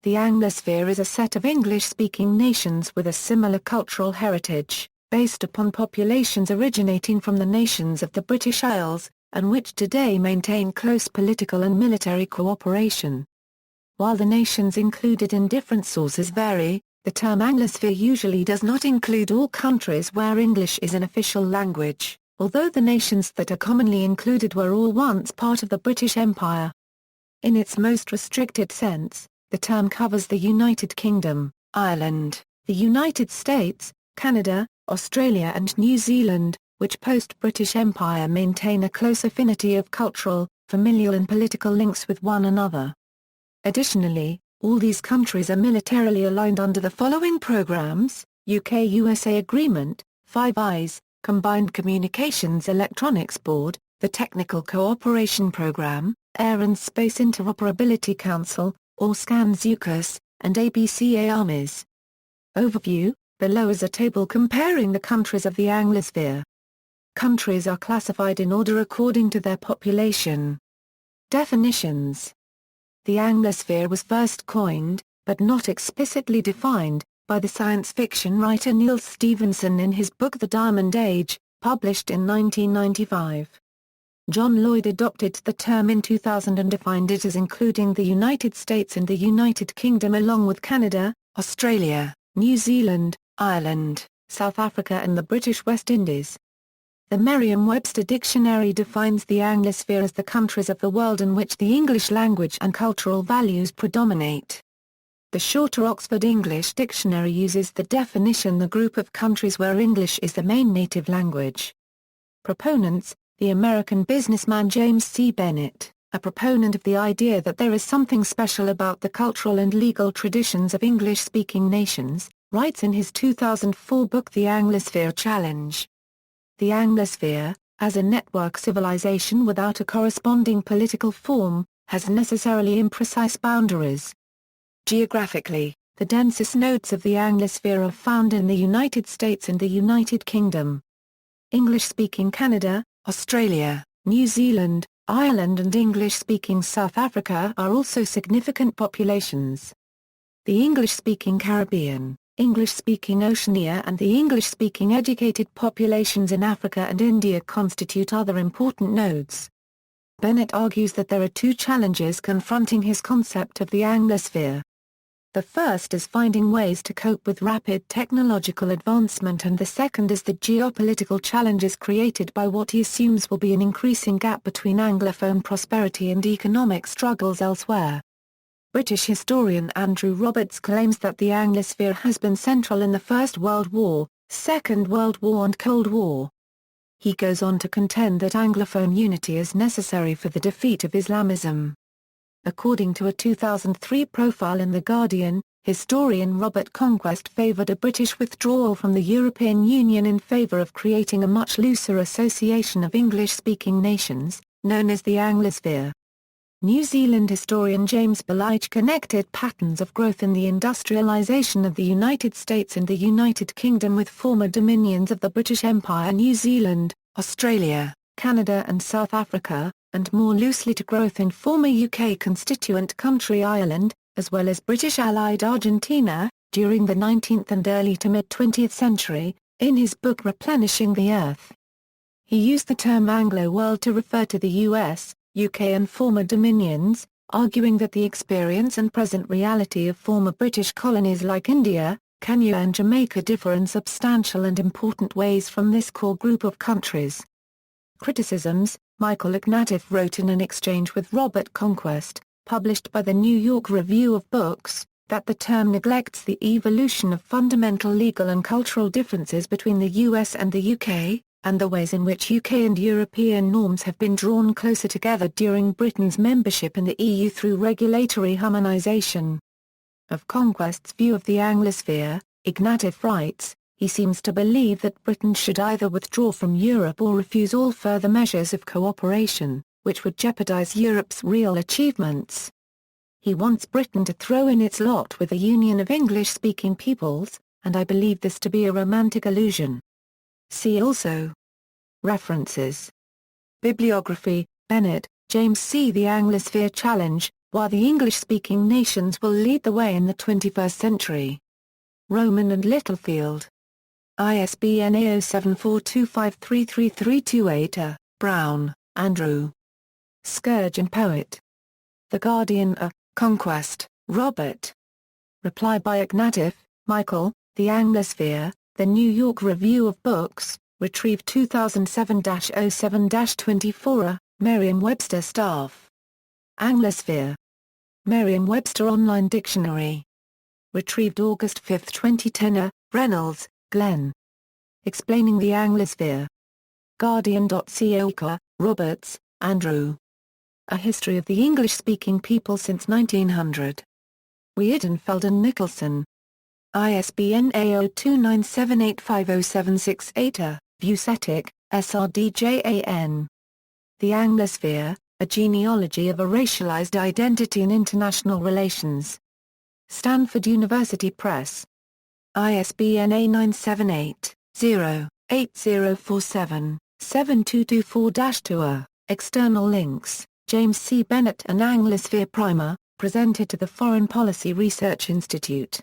The Anglosphere is a set of English-speaking nations with a similar cultural heritage, based upon populations originating from the nations of the British Isles, and which today maintain close political and military cooperation. While the nations included in different sources vary, the term Anglosphere usually does not include all countries where English is an official language, although the nations that are commonly included were all once part of the British Empire. In its most restricted sense, the term covers the United Kingdom, Ireland, the United States, Canada, Australia and New Zealand, which post-British Empire maintain a close affinity of cultural, familial and political links with one another. Additionally, all these countries are militarily aligned under the following programs: UKUSA Agreement, Five Eyes, Combined Communications Electronics Board, the Technical Cooperation Programme, Air and Space Interoperability Council, AUSCANNZUKUS, and ABCA Armies. Overview: below is a table comparing the countries of the Anglosphere. Countries are classified in order according to their population. Definitions: the Anglosphere was first coined, but not explicitly defined, by the science fiction writer Neil Stephenson in his book The Diamond Age, published in 1995. John Lloyd adopted the term in 2000 and defined it as including the United States and the United Kingdom along with Canada, Australia, New Zealand, Ireland, South Africa and the British West Indies. The Merriam-Webster Dictionary defines the Anglosphere as the countries of the world in which the English language and cultural values predominate. The shorter Oxford English Dictionary uses the definition: the group of countries where English is the main native language. Proponents: the American businessman James C. Bennett, a proponent of the idea that there is something special about the cultural and legal traditions of English-speaking nations, writes in his 2004 book The Anglosphere Challenge. The Anglosphere, as a network civilization without a corresponding political form, has necessarily imprecise boundaries. Geographically, the densest nodes of the Anglosphere are found in the United States and the United Kingdom. English-speaking Canada, Australia, New Zealand, Ireland and English-speaking South Africa are also significant populations. The English-speaking Caribbean, English-speaking Oceania and the English-speaking educated populations in Africa and India constitute other important nodes. Bennett argues that there are two challenges confronting his concept of the Anglosphere. The first is finding ways to cope with rapid technological advancement and the second is the geopolitical challenges created by what he assumes will be an increasing gap between Anglophone prosperity and economic struggles elsewhere. British historian Andrew Roberts claims that the Anglosphere has been central in the First World War, Second World War and Cold War. He goes on to contend that Anglophone unity is necessary for the defeat of Islamism. According to a 2003 profile in The Guardian, historian Robert Conquest favoured a British withdrawal from the European Union in favour of creating a much looser association of English-speaking nations, known as the Anglosphere. New Zealand historian James Belige connected patterns of growth in the industrialisation of the United States and the United Kingdom with former dominions of the British Empire New Zealand, Australia, Canada and South Africa, and more loosely to growth in former UK constituent country Ireland, as well as British allied Argentina, during the 19th and early to mid-20th century, in his book Replenishing the Earth. He used the term Anglo-World to refer to the US, UK and former dominions, arguing that the experience and present reality of former British colonies like India, Kenya and Jamaica differ in substantial and important ways from this core group of countries. Criticisms: Michael Ignatieff wrote in an exchange with Robert Conquest, published by the New York Review of Books, that the term neglects the evolution of fundamental legal and cultural differences between the US and the UK, and the ways in which UK and European norms have been drawn closer together during Britain's membership in the EU through regulatory harmonisation. Of Conquest's view of the Anglosphere, Ignatieff writes, he seems to believe that Britain should either withdraw from Europe or refuse all further measures of cooperation, which would jeopardize Europe's real achievements. He wants Britain to throw in its lot with a union of English-speaking peoples, and I believe this to be a romantic illusion. See also. References. Bibliography: Bennett, James C. The Anglosphere Challenge, Why the English-speaking nations will lead the way in the 21st century. Roman and Littlefield. ISBN 07425333228. Brown, Andrew. Scourge and Poet. The Guardian. Conquest, Robert. Reply by Ignatieff, Michael, The Anglosphere, The New York Review of Books, retrieved 2007-07-24, Merriam-Webster Staff. Anglosphere. Merriam-Webster Online Dictionary. Retrieved August 5, 2010. Reynolds, Glenn. Explaining the Anglosphere. Guardian.co. Roberts, Andrew. A History of the English-Speaking People Since 1900. Weidenfeld and Nicholson. ISBN 8029785076-8. Vucetic, SRDJAN. The Anglosphere, A Genealogy of a Racialized Identity in International Relations. Stanford University Press. ISBN A978-0-8047-7224-2. External links, James C. Bennett and Anglosphere Primer, presented to the Foreign Policy Research Institute.